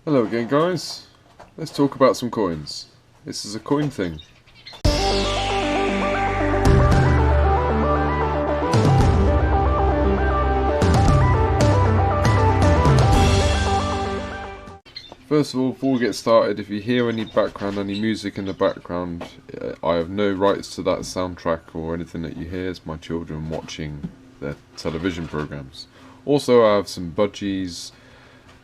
Hello again, guys. Let's talk about some coins. This is a coin thing. First of all, before we get started, if you hear any music in the background, I have no rights to that soundtrack or anything that you hear. It's my children watching their television programs. Also, I have some budgies,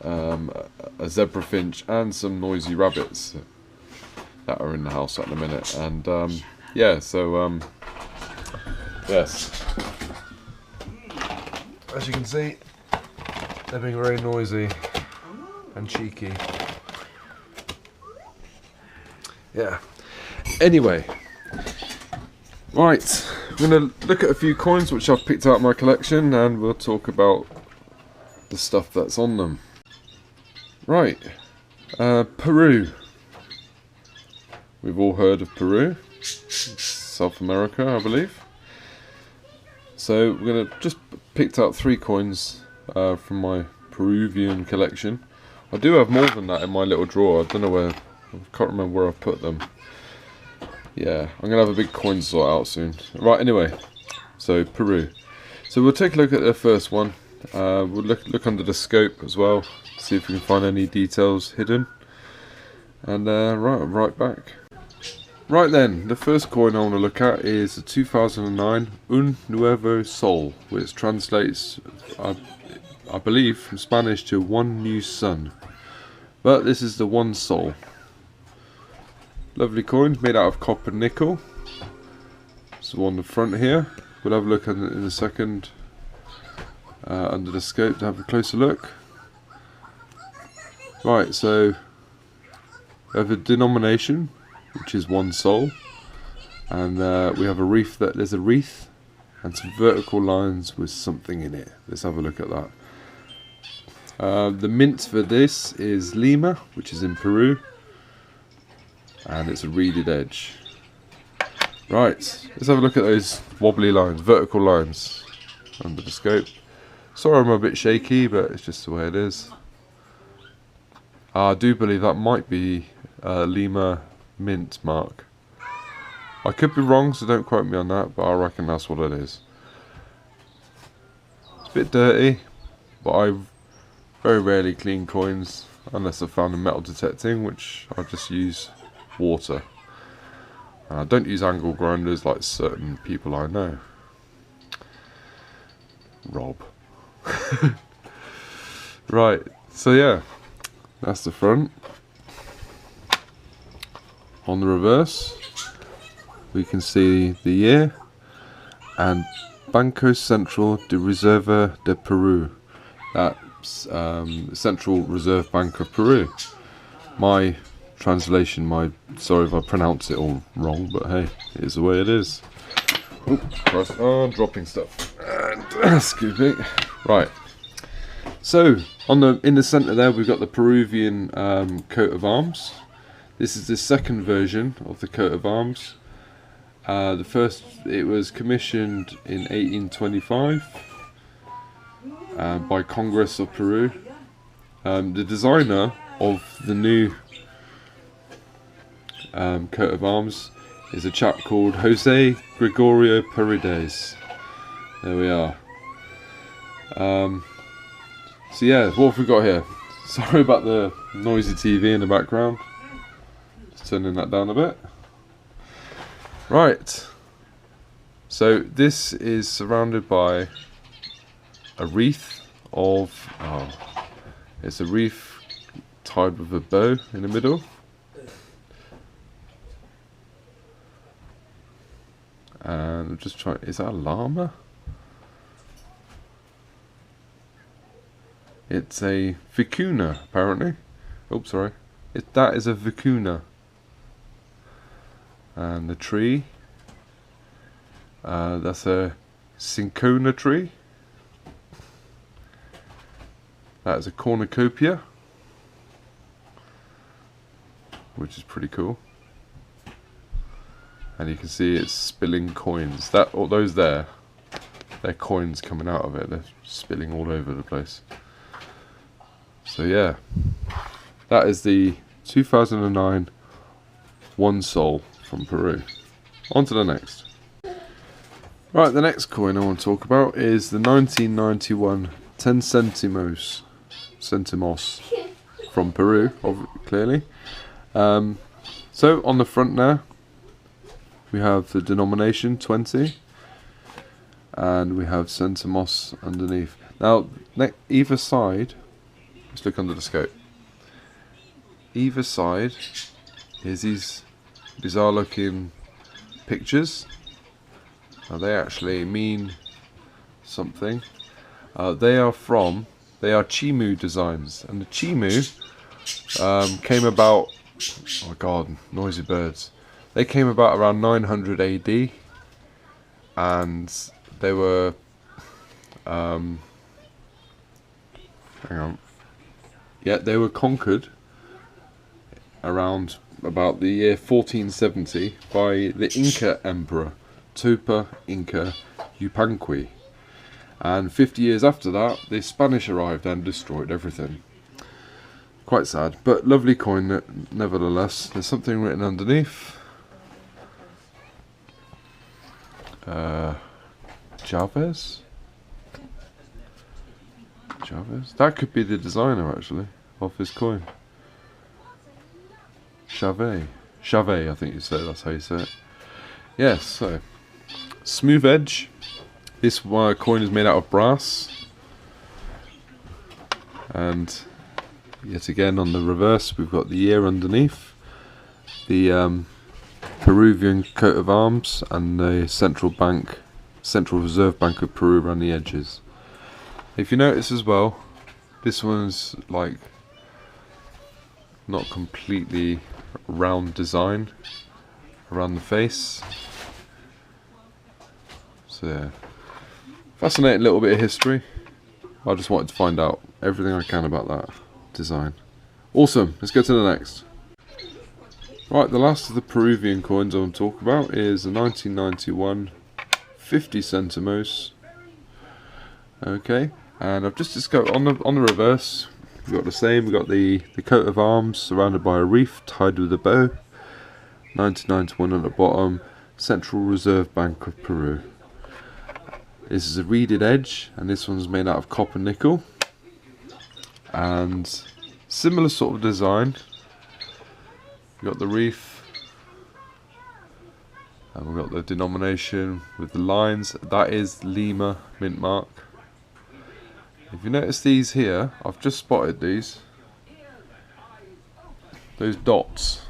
a zebra finch, and some noisy rabbits that are in the house at the minute. And yes, as you can see, they're being very noisy and cheeky. Yeah. Anyway, right, I'm going to look at a few coins which I've picked out of my collection, and we'll talk about the stuff that's on them. Right, Peru. We've all heard of Peru, South America, I believe. So we're going to just picked out 3 coins from my Peruvian collection. I do have more than that in my little drawer. I don't know where, I can't remember where I've put them. Yeah, I'm going to have a big coin sort out soon. Right, anyway, so Peru. So we'll take a look at the first one. We'll look under the scope as well, see if we can find any details hidden. And right back. Right then, the first coin I want to look at is the 2009 Un Nuevo Sol, which translates, I believe, from Spanish to one new sun. But this is the one sol. Lovely coin, made out of copper nickel. So on the front here, we'll have a look in a second under the scope to have a closer look. Right, so we have a denomination, which is one sol, and we have a wreath. There's a wreath and some vertical lines with something in it. Let's have a look at that. The mint for this is Lima, which is in Peru, and it's a reeded edge. Right, let's have a look at those wobbly lines, vertical lines under the scope. Sorry I'm a bit shaky, but it's just the way it is. I do believe that might be Lima mint mark. I could be wrong, so don't quote me on that, but I reckon that's what it is. It's a bit dirty, but I very rarely clean coins unless I've found a metal detecting, which I just use water. I don't use angle grinders like certain people I know. Rob. Right, so yeah, that's the front. On the reverse, we can see the year and Banco Central de Reserva de Peru. That's Central Reserve Bank of Peru. My translation, sorry if I pronounce it all wrong, but hey, it is the way it is. Oh, dropping stuff. Excuse me. Right. So in the centre there, we've got the Peruvian coat of arms. This is the second version of the coat of arms. The first, it was commissioned in 1825 by Congress of Peru. The designer of the new coat of arms is a chap called Jose Gregorio Paredes. There we are. So yeah, what have we got here? Sorry about the noisy TV in the background. Just turning that down a bit. Right. So this is surrounded by a wreath of, it's a wreath tied with a bow in the middle. And I'm just trying, is that a llama? It's a vicuna, apparently. Oh, sorry. That is a vicuna. And the tree, that's a cinchona tree. That is a cornucopia, which is pretty cool. And you can see it's spilling coins. Those there, they're coins coming out of it. They're spilling all over the place. So yeah, that is the 2009 1 sol from Peru. On to the next. Right, the next coin I want to talk about is the 1991 10 centimos from Peru, clearly. So on the front there, we have the denomination 20, and we have centimos underneath. Now, either side, let's look under the scope. Either side is these bizarre looking pictures. Now they actually mean something. They are Chimu designs, and the Chimu came about, oh my god, noisy birds. They came about around 900 AD, and they were, hang on, yeah, they were conquered around about the year 1470 by the Inca Emperor, Tupa Inca Yupanqui. And 50 years after that, the Spanish arrived and destroyed everything. Quite sad, but lovely coin nevertheless. There's something written underneath. Chavez? That could be the designer actually of this coin. Chavez, I think you say, that's how you say it. Yes, so smooth edge. This coin is made out of brass, and yet again on the reverse we've got the year underneath, the Peruvian coat of arms, and the Central Reserve Bank of Peru around the edges. If you notice as well, this one's like not completely round design around the face. So yeah, fascinating little bit of history. I just wanted to find out everything I can about that design. Awesome, let's go to the next. Right, the last of the Peruvian coins I want to talk about is the 1991 50 centimos. Okay, and I've just discovered on the reverse, we've got the same. We've got the coat of arms surrounded by a wreath tied with a bow. 1991 at the bottom, Central Reserve Bank of Peru. This is a reeded edge, and this one's made out of copper nickel. And similar sort of design. We've got the wreath, and we've got the denomination with the lines. That is Lima mint mark. If you notice these here, I've just spotted these. Those dots.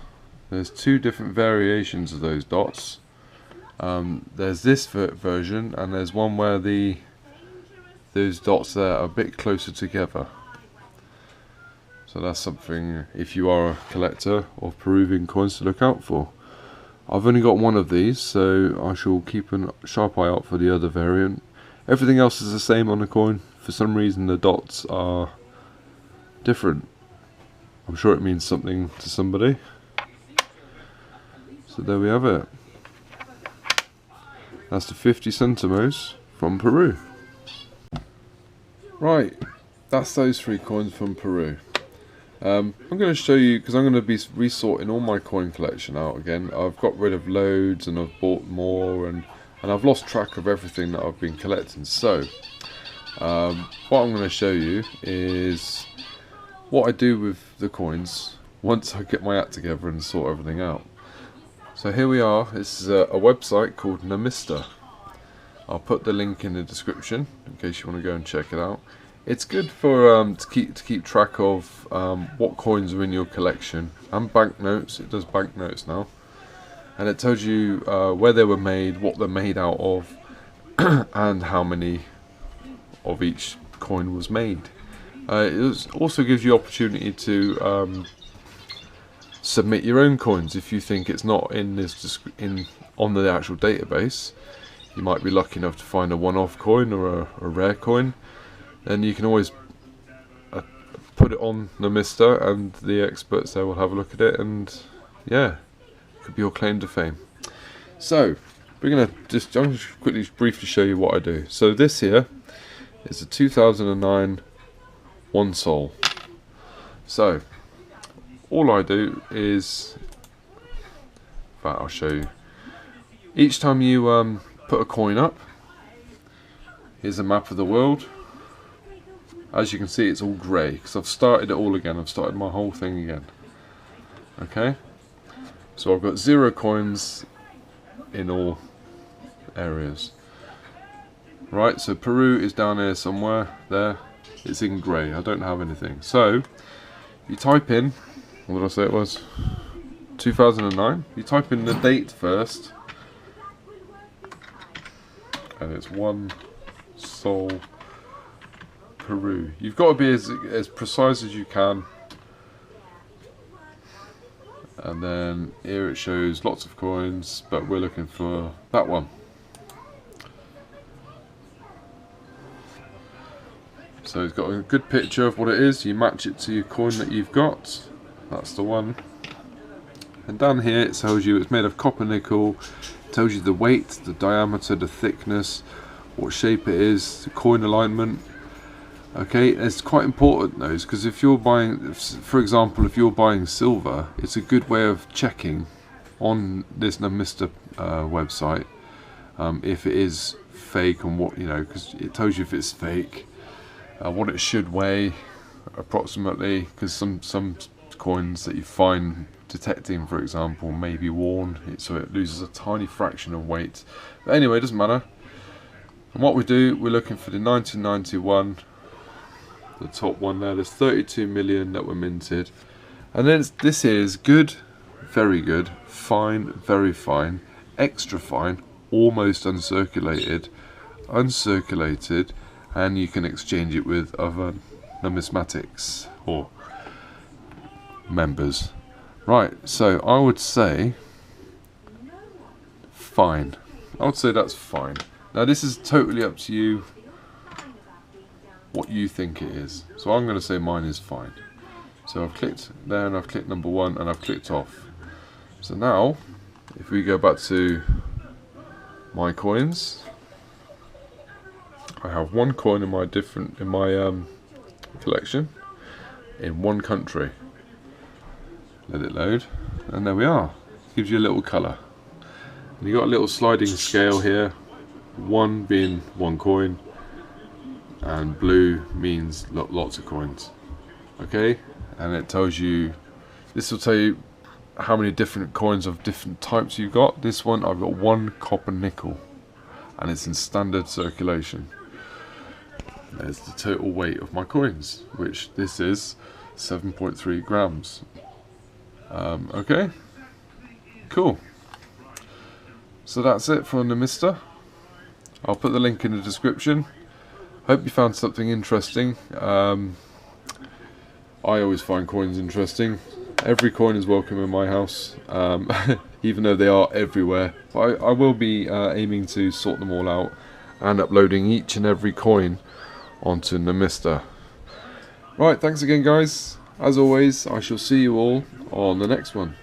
There's two different variations of those dots. There's this version, and there's one where those dots there are a bit closer together. So that's something, if you are a collector of Peruvian coins, to look out for. I've only got one of these, so I shall keep a sharp eye out for the other variant. Everything else is the same on the coin. For some reason the dots are different. I'm sure it means something to somebody. So there we have it. That's the 50 centimos from Peru. Right, that's those three coins from Peru. I'm going to show you, because I'm going to be resorting all my coin collection out again. I've got rid of loads and I've bought more, and I've lost track of everything that I've been collecting. So what I'm going to show you is what I do with the coins once I get my act together and sort everything out. So here we are. This is a website called Numista. I'll put the link in the description in case you want to go and check it out. It's good for to keep track of what coins are in your collection, and banknotes. It does banknotes now, and it tells you where they were made, what they're made out of, and how many of each coin was made. It also gives you opportunity to submit your own coins if you think it's not in this on the actual database. You might be lucky enough to find a one-off coin or a rare coin. Then you can always put it on Numista, and the experts there will have a look at it, and yeah, it could be your claim to fame. So I'm just quickly briefly show you what I do. So this here is a 2009 1 sol. So all I do is, in fact, I'll show you. Each time you put a coin up, here's a map of the world. As you can see, it's all grey because I've started it all again. I've started my whole thing again. Okay, so I've got 0 coins in all areas. Right, so Peru is down here somewhere. There, it's in grey. I don't have anything. So you type in, what did I say it was? 2009. You type in the date first, and it's 1 Sol Peru. You've got to be as precise as you can. And then here it shows lots of coins, but we're looking for that one. So it's got a good picture of what it is. You match it to your coin that you've got. That's the one. And down here it tells you it's made of copper nickel. It tells you the weight, the diameter, the thickness, what shape it is, the coin alignment. Okay, it's quite important those, because if you're buying, for example, if you're buying silver, it's a good way of checking on this Numista website if it is fake and what, you know, because it tells you if it's fake, what it should weigh approximately, because some coins that you find detecting, for example, may be worn, so it loses a tiny fraction of weight. But anyway, it doesn't matter. And what we do, we're looking for the 1991. The top one there, there's 32 million that were minted, and then this is good, very good, fine, very fine, extra fine, almost uncirculated, uncirculated, and you can exchange it with other numismatics or members. Right, so I would say fine. I would say that's fine. Now this is totally up to you what you think it is. So I'm going to say mine is fine. So I've clicked there and I've clicked number 1 and I've clicked off. So now if we go back to my coins, I have 1 coin in my collection in 1 country. Let it load, and there we are. Gives you a little colour. And you got a little sliding scale here, 1 being 1 coin, and blue means lots of coins. Okay, and it tells you, this will tell you how many different coins of different types you've got. This one, I've got 1 copper nickel, and it's in standard circulation. There's the total weight of my coins, which this is 7.3 grams. Okay, cool. So that's it for Numista. I'll put the link in the description. Hope you found something interesting. I always find coins interesting. Every coin is welcome in my house, even though they are everywhere. But I will be aiming to sort them all out and uploading each and every coin onto Numista. Right, thanks again guys. As always, I shall see you all on the next one.